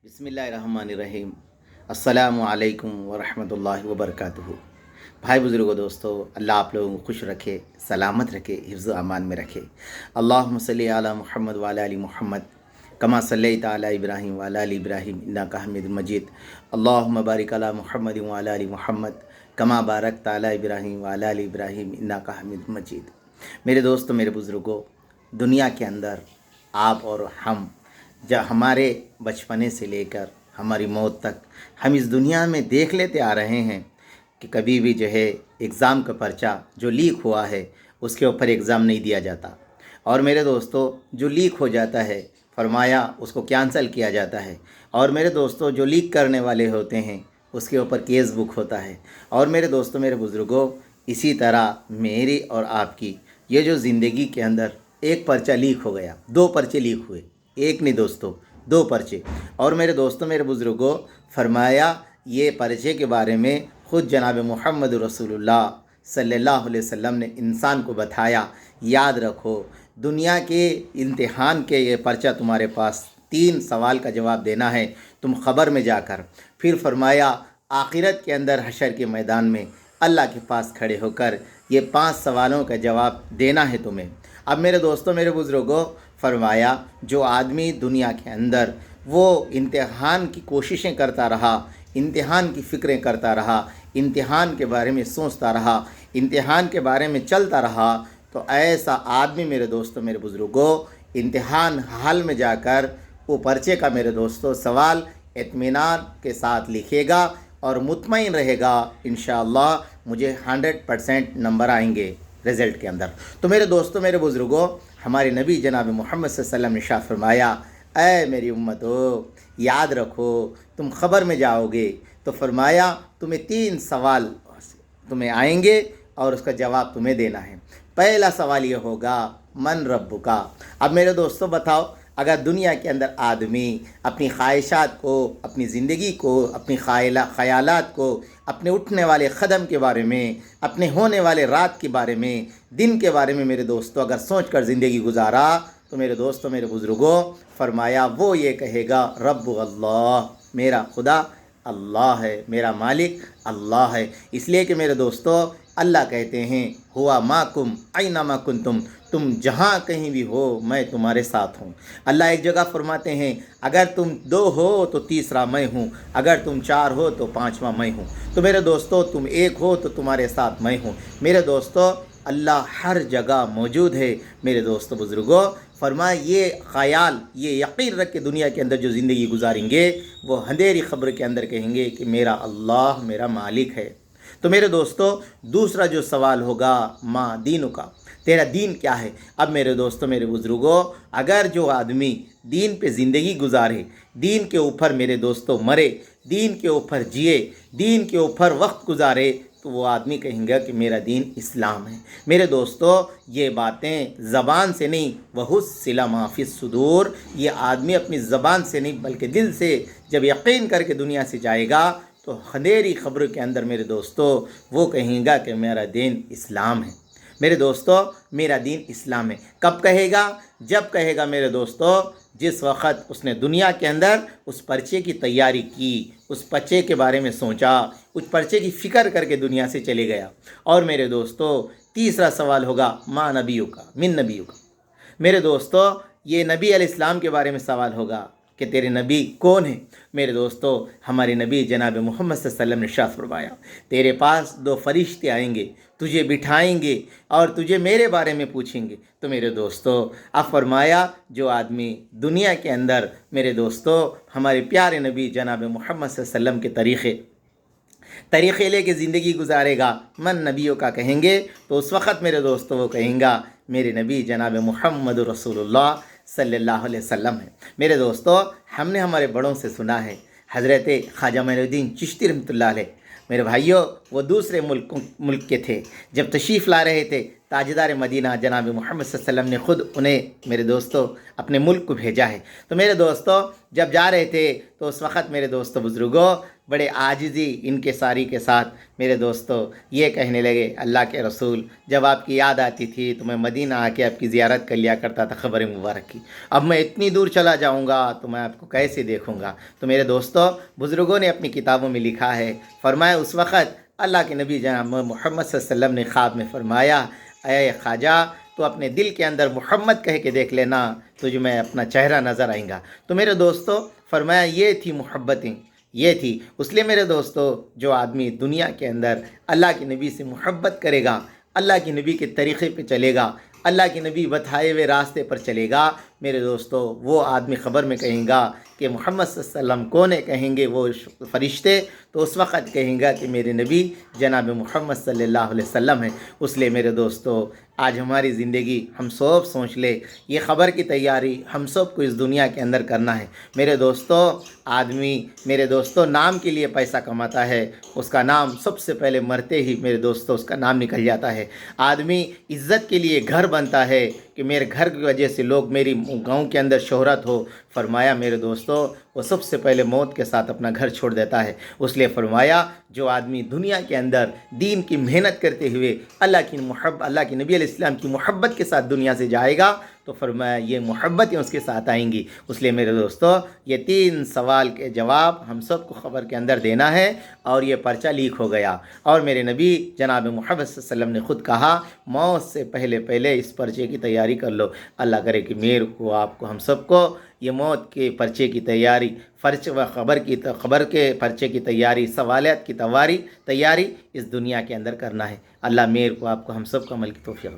बिस्मिल्लाहिर्रहमानिर्रहीम। अस्सलामु अलैकुम वरहमतुल्लाहि वबरकातुहू। भाई बुज़ुर्गों, दोस्तों, अल्लाह आप लोगों को खुश रखे, सलामत रखे, हिफ्ज़ अमान में रखे। अल्लाहुम्मा सल्ली अला मुहम्मद व अला आलि मुहम्मद कमा सल्लैता अला इब्राहीम व अला आलि इब्राहीम इन्नका हमीदुम मजीद। अल्लाहुम्मा बारिक अला मुहम्मद व अला आलि मुहम्मद कमा बारकता अला इब्राहीम व अला आलि इब्राहीम इन्नका हमीदुम मजीद। मेरे दोस्तों, मेरे बुज़ुर्गों, दुनिया के अंदर आप और हम जब हमारे बचपने से लेकर हमारी मौत तक हम इस दुनिया में देख लेते आ रहे हैं कि कभी भी जो है एग्ज़ाम का पर्चा जो लीक हुआ है उसके ऊपर एग्ज़ाम नहीं दिया जाता। और मेरे दोस्तों, जो लीक हो जाता है फरमाया उसको कैंसिल किया जाता है। और मेरे दोस्तों, जो लीक करने वाले होते हैं उसके ऊपर केस बुक होता है। और मेरे दोस्तों, मेरे बुज़ुर्गों, इसी तरह मेरी और आपकी ये जो ज़िंदगी के अंदर एक पर्चा लीक हो गया, दो पर्चे लीक हुए, एक नहीं दोस्तों, दो पर्चे। और मेरे दोस्तों, मेरे बुज़ुर्गों, फरमाया ये पर्चे के बारे में ख़ुद जनाब मुहम्मद रसूलुल्लाह सल्लल्लाहु अलैहि वसल्लम ने इंसान को बताया। याद रखो, दुनिया के इम्तिहान के ये पर्चा तुम्हारे पास 3 सवाल का जवाब देना है तुम ख़बर में जाकर। फिर फरमाया आखिरत के अंदर हशर के मैदान में अल्लाह के पास खड़े होकर ये 5 सवालों का जवाब देना है तुम्हें। अब मेरे दोस्तों, मेरे बुज़ुर्गों, फरमाया जो आदमी दुनिया के अंदर वो इम्तिहान की कोशिशें करता रहा, इम्तिहान की फ़िक्रें करता रहा, इम्तिहान के बारे में सोचता रहा, इम्तिहान के बारे में चलता रहा, तो ऐसा आदमी मेरे दोस्तों, मेरे बुज़ुर्गों, इम्तिहान हाल में जाकर वो पर्चे का मेरे दोस्तों सवाल इत्मीनान के साथ लिखेगा और मुतमईन रहेगा इंशाअल्लाह मुझे 100% नंबर आएंगे रिज़ल्ट के अंदर। तो मेरे दोस्तों, मेरे बुज़ुर्गों, हमारे नबी जनाब मोहम्मद सल्लल्लाहु अलैहि वसल्लम ने इरशाद फरमाया, ऐ मेरी उम्मत हो, याद रखो तुम ख़बर में जाओगे। तो फरमाया तुम्हें 3 सवाल तुम्हें आएंगे और उसका जवाब तुम्हें देना है। पहला सवाल ये होगा, मन रब्बुका। अब मेरे दोस्तों बताओ, अगर दुनिया के अंदर आदमी अपनी ख्वाहिशात को, अपनी ज़िंदगी को, अपनी ख़यालात को, अपने उठने वाले क़दम के बारे में, अपने होने वाले रात के बारे में, दिन के बारे में मेरे दोस्तों अगर सोच कर ज़िंदगी गुजारा, तो मेरे दोस्तों, मेरे बुज़ुर्गों, फरमाया वो ये कहेगा रब्बु अल्लाह, मेरा खुदा अल्लाह है, मेरा मालिक अल्लाह है। इसलिए कि मेरे दोस्तों अल्लाह कहते हैं हुआ माकुम ऐना मा कुंतुम, तुम जहाँ कहीं भी हो मैं तुम्हारे साथ हूँ। अल्लाह एक जगह फरमाते हैं अगर तुम 2 हो तो तीसरा मैं हूँ, अगर तुम 4 हो तो 5वां मैं हूँ। तो मेरे दोस्तों तुम 1 हो तो तुम्हारे साथ मैं हूँ। मेरे दोस्तों अल्लाह हर जगह मौजूद है। मेरे दोस्तों बुज़ुर्गों, फरमाए ये ख़याल, ये यकीन रख के दुनिया के अंदर जो ज़िंदगी गुजारेंगे वो अंधेरी ख़ब्र के अंदर कहेंगे कि मेरा अल्लाह मेरा मालिक है। तो मेरे दोस्तों दूसरा जो सवाल होगा, माँ दीनु का, तेरा दीन क्या है। अब मेरे दोस्तों, मेरे बुज़ुर्गों, अगर जो आदमी दीन पे ज़िंदगी गुजारे, दीन के ऊपर मेरे दोस्तों मरे, दीन के ऊपर जिए, दीन के ऊपर वक्त गुजारे, तो वो आदमी कहेंगे कि मेरा दीन इस्लाम है। मेरे दोस्तों ये बातें ज़बान से नहीं, वहुस्सिला मा फ़ी सुदूर, ये आदमी अपनी ज़बान से नहीं बल्कि दिल से जब यकीन करके दुनिया से जाएगा तो अंधेरी ख़ब्र के अंदर मेरे दोस्तों वो कहेगा कि मेरा दीन इस्लाम है। मेरे दोस्तों मेरा दीन इस्लाम है। कब कहेगा? जब कहेगा मेरे दोस्तों जिस वक़्त उसने दुनिया के अंदर उस पर्चे की तैयारी की, उस पर्चे के बारे में सोचा, उस पर्चे की फ़िक्र करके दुनिया से चले गया। और मेरे दोस्तों तीसरा सवाल होगा, माँ नबियों का मिन नबियों का। मेरे दोस्तों ये नबी अलैहिस्सलाम के बारे में सवाल होगा कि तेरे नबी कौन है। मेरे दोस्तों हमारे नबी जनाब मोहम्मद सल्लल्लाहु अलैहि वसल्लम ने इरशाद फरमाया, तेरे पास 2 फरिश्ते आएंगे, तुझे बिठाएंगे और तुझे मेरे बारे में पूछेंगे। तो मेरे दोस्तों अब फरमाया जो आदमी दुनिया के अंदर मेरे दोस्तों हमारे प्यारे नबी जनाब मोहम्मद सल्लल्लाहु अलैहि वसल्लम के तरीक़े लेके ज़िंदगी गुजारेगा, मन नबियों का कहेंगे, तो उस वक़्त मेरे दोस्तों वो कहेंगा मेरे नबी जनाब मुहम्मद रसूलुल्लाह सल्लल्लाहु अलैहि वसल्लम है। मेरे दोस्तों हमने हमारे बड़ों से सुना है, हज़रत ख्वाजा मोइनुद्दीन चिश्ती रहमतुल्लाह अलैह میرے بھائیوں، وہ دوسرے ملک کے تھے. جب تشریف لا رہے تھے تاجدار مدینہ جناب محمد صلی اللہ علیہ وسلم نے خود انہیں میرے دوستوں اپنے ملک کو بھیجا ہے. تو میرے دوستوں جب جا رہے تھے تو اس وقت میرے دوستوں بزرگوں بڑے عاجزی انکساری کے ساتھ میرے دوستوں یہ کہنے لگے، اللہ کے رسول جب آپ کی یاد آتی تھی تو میں مدینہ آ کے آپ کی زیارت کر لیا کرتا تھا خبر مبارک کی. اب میں اتنی دور چلا جاؤں گا تو میں آپ کو کیسے دیکھوں گا؟ تو میرے دوستوں بزرگوں نے اپنی کتابوں میں لکھا ہے، فرمایا اس وقت اللہ کے نبی جناب محمد صلی اللہ علیہ وسلم نے خواب میں فرمایا، اے خواجہ تو اپنے دل کے اندر محمد کہہ کے دیکھ لینا، تجھے میں اپنا چہرہ نظر آئیں گا. تو میرے دوستوں فرمایا یہ تھی محبتیں، یہ تھی. اس لیے میرے دوستوں جو آدمی دنیا کے اندر اللہ کے نبی سے محبت کرے گا، اللہ کے نبی کے طریقے پہ چلے گا، اللہ کے نبی بتائے ہوئے راستے پر چلے گا، میرے دوستوں وہ آدمی خبر میں کہیں گا کہ محمد صلی اللہ علیہ وسلم کون ہے؟ کہیں گے وہ فرشتے. تو اس وقت کہیں گا کہ میرے نبی جناب محمد صلی اللہ علیہ وسلم ہیں. اس لیے میرے دوستوں آج ہماری زندگی ہم سب سوچ لے، یہ خبر کی تیاری ہم سب کو اس دنیا کے اندر کرنا ہے. میرے دوستوں آدمی میرے دوستوں نام کے لیے پیسہ کماتا ہے، اس کا نام سب سے پہلے مرتے ہی میرے دوستوں اس کا نام نکل جاتا ہے. آدمی عزت کے لیے گھر بنتا ہے کہ میرے گھر کی وجہ سے لوگ میری گاؤں کے اندر شہرت ہو. فرمایا میرے دوستوں وہ سب سے پہلے موت کے ساتھ اپنا گھر چھوڑ دیتا ہے. اس لیے فرمایا جو آدمی دنیا کے اندر دین کی محنت کرتے ہوئے اللہ کے نبی علیہ السلام کی محبت کے ساتھ دنیا سے جائے گا تو فرمایا یہ محبتیں اس کے ساتھ آئیں گی. اس لیے میرے دوستو یہ 3 سوال کے جواب ہم سب کو خبر کے اندر دینا ہے. اور یہ پرچہ لیک ہو گیا اور میرے نبی جناب محمد صلی اللہ علیہ وسلم نے خود کہا موت سے پہلے اس پرچے کی تیاری کر لو. اللہ کرے کہ میرے کو آپ کو ہم سب کو یہ موت کے پرچے کی تیاری، خبر کے پرچے کی تیاری، سوالات کی تیاری اس دنیا کے اندر کرنا ہے. اللہ میرے کو آپ کو ہم سب کو عمل کی توفیق